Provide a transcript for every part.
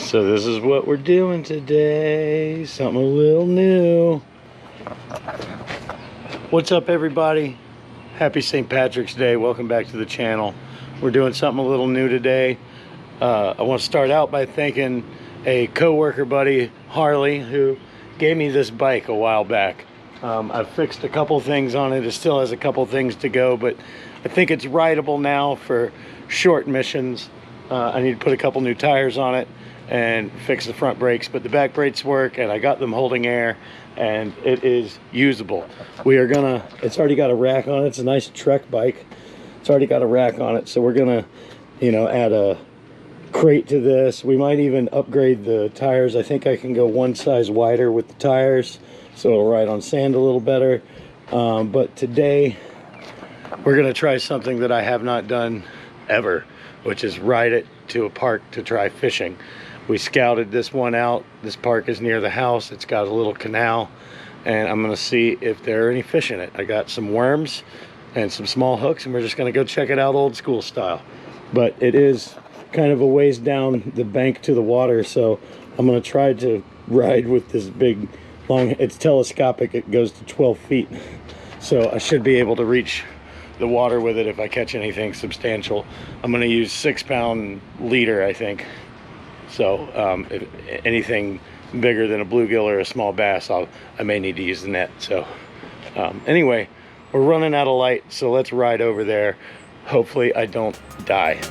So this is what we're doing today. Something a little new. What's up, everybody? Happy St. Patrick's Day. Welcome back to the channel. We're doing something a little new today. I want to start out by thanking a co-worker buddy, Harley, who gave me this bike a while back. I've fixed a couple things on it. It still has a couple things to go, but I think it's rideable now for short missions. I need to put a couple new tires on it and fix the front brakes, but the back brakes work, and I got them holding air, and it is usable. It's already got a rack on it. It's a nice Trek bike. It's already got a rack on it, so we're gonna, add a crate to this. We might even upgrade the tires. I think I can go one size wider with the tires, so it'll ride on sand a little better. But today, we're gonna try something that I have not done ever, which is ride it to a park to try fishing. We scouted this one out. This park is near the house. It's got a little canal, and I'm gonna see if there are any fish in it. I got some worms and some small hooks, and we're just gonna go check it out old school style. But it is kind of a ways down the bank to the water, so I'm gonna try to ride with this big long, it's telescopic, it goes to 12 feet. So I should be able to reach the water with it if I catch anything substantial. I'm gonna use 6-pound leader, I think. So if anything bigger than a bluegill or a small bass, I may need to use the net. So anyway, we're running out of light, so let's ride over there. Hopefully I don't die.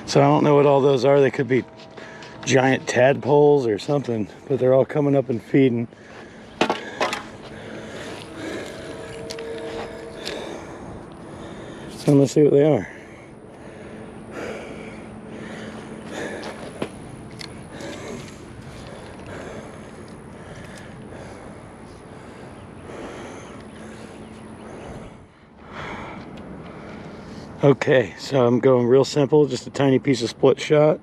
So I don't know what all those are. They could be giant tadpoles or something, but they're all coming up and feeding. So let's see what they are. Okay, so I'm going real simple, just a tiny piece of split shot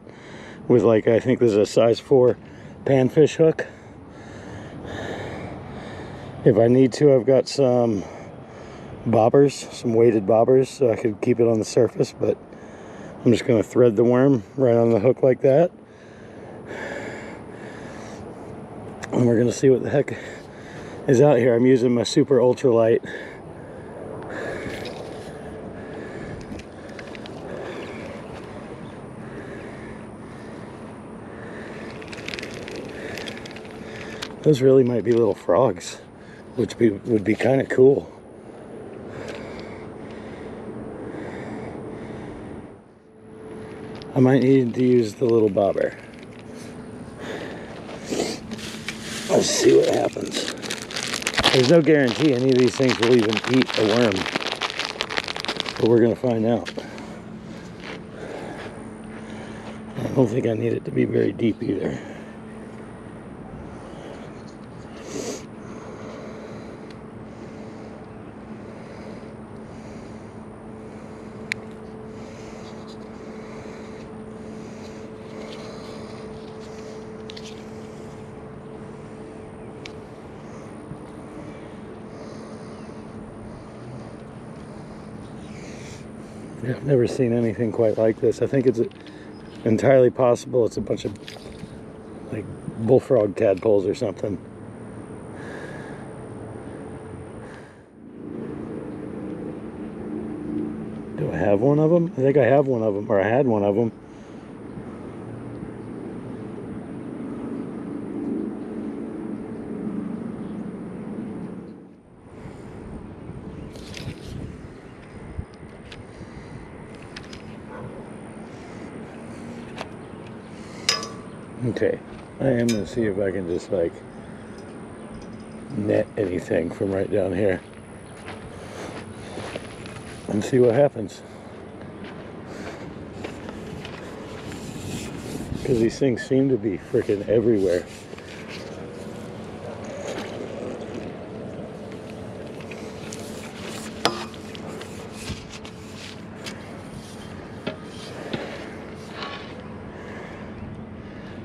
with, like, I think this is a size 4 panfish hook. If I need to, I've got some bobbers, some weighted bobbers, so I could keep it on the surface, but I'm just going to thread the worm right on the hook like that. And we're going to see what the heck is out here. I'm using my super ultralight. Those really might be little frogs, which would be kind of cool. I might need to use the little bobber. Let's see what happens. There's no guarantee any of these things will even eat a worm, but we're gonna find out. I don't think I need it to be very deep either. I've never seen anything quite like this. I think it's entirely possible it's a bunch of like bullfrog tadpoles or something. Do I have one of them? I think I have one of them, or I had one of them. Okay, I am going to see if I can just like net anything from right down here and see what happens. Because these things seem to be freaking everywhere.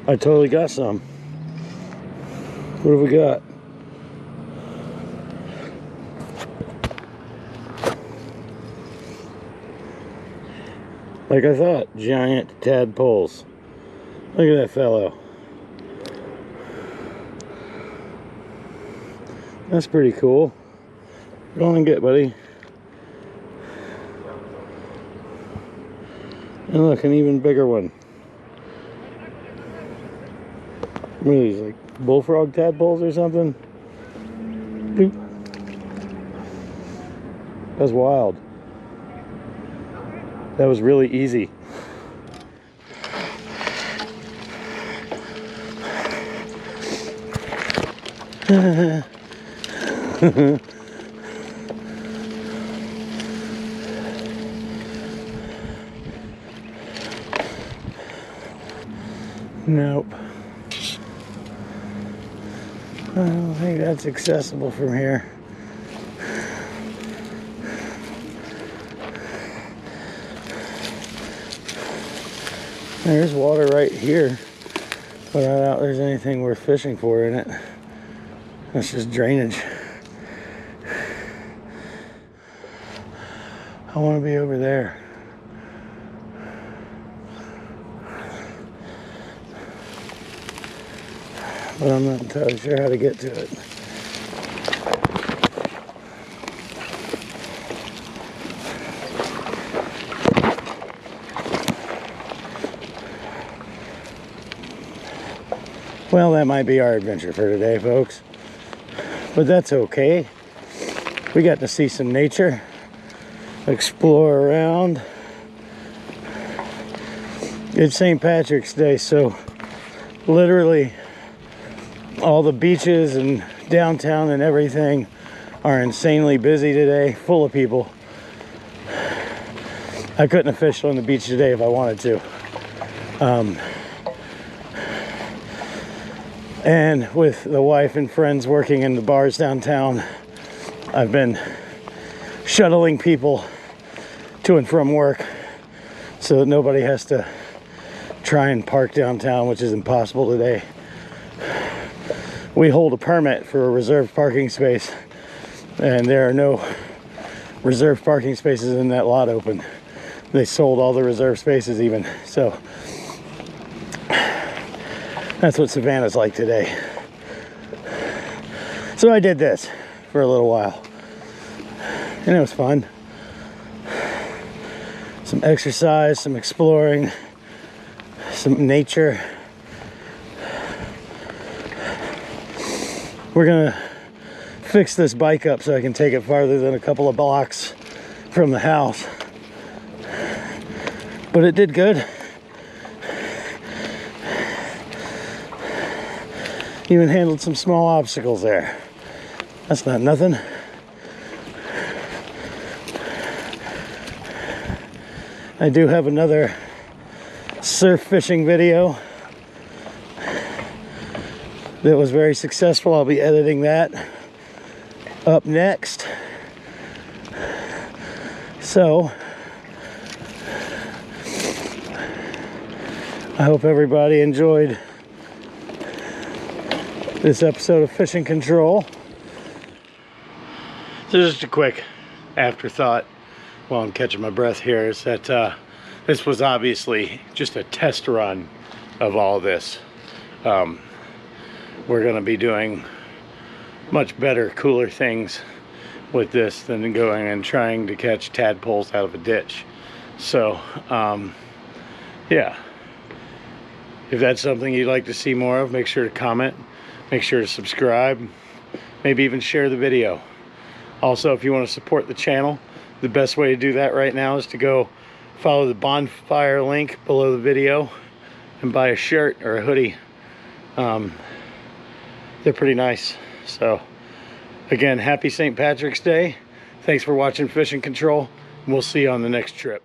I totally got some. What have we got? Like I thought, giant tadpoles. Look at that fellow. That's pretty cool. Go on and get, buddy. And look, an even bigger one. What are these, like bullfrog tadpoles or something? Boop. That's wild. That was really easy. Nope. I don't think that's accessible from here. There's water right here, but I doubt there's anything worth fishing for in it. That's just drainage. I want to be over there. But I'm not entirely sure how to get to it. Well, that might be our adventure for today, folks. But that's okay. We got to see some nature, explore around. It's St. Patrick's Day, so literally all the beaches and downtown and everything are insanely busy today, full of people. I couldn't have fished on the beach today if I wanted to. And with the wife and friends working in the bars downtown, I've been shuttling people to and from work so that nobody has to try and park downtown, which is impossible today. We hold a permit for a reserved parking space, and there are no reserved parking spaces in that lot open. They sold all the reserved spaces even, so that's what Savannah's like today. So I did this for a little while, and it was fun. Some exercise, some exploring, some nature. We're gonna fix this bike up so I can take it farther than a couple of blocks from the house. But it did good. Even handled some small obstacles there. That's not nothing. I do have another surf fishing video that was very successful. I'll be editing that up next. So I hope everybody enjoyed this episode of Fishing Control. So just a quick afterthought while I'm catching my breath here is that this was obviously just a test run of all this. We're going to be doing much better, cooler things with this than going and trying to catch tadpoles out of a ditch. So yeah, if that's something you'd like to see more of, make sure to comment, make sure to subscribe, maybe even share the video. Also, if you want to support the channel, the best way to do that right now is to go follow the bonfire link below the video and buy a shirt or a hoodie. They're pretty nice. So again, happy St. Patrick's Day. Thanks for watching Fishing Control, and we'll see you on the next trip.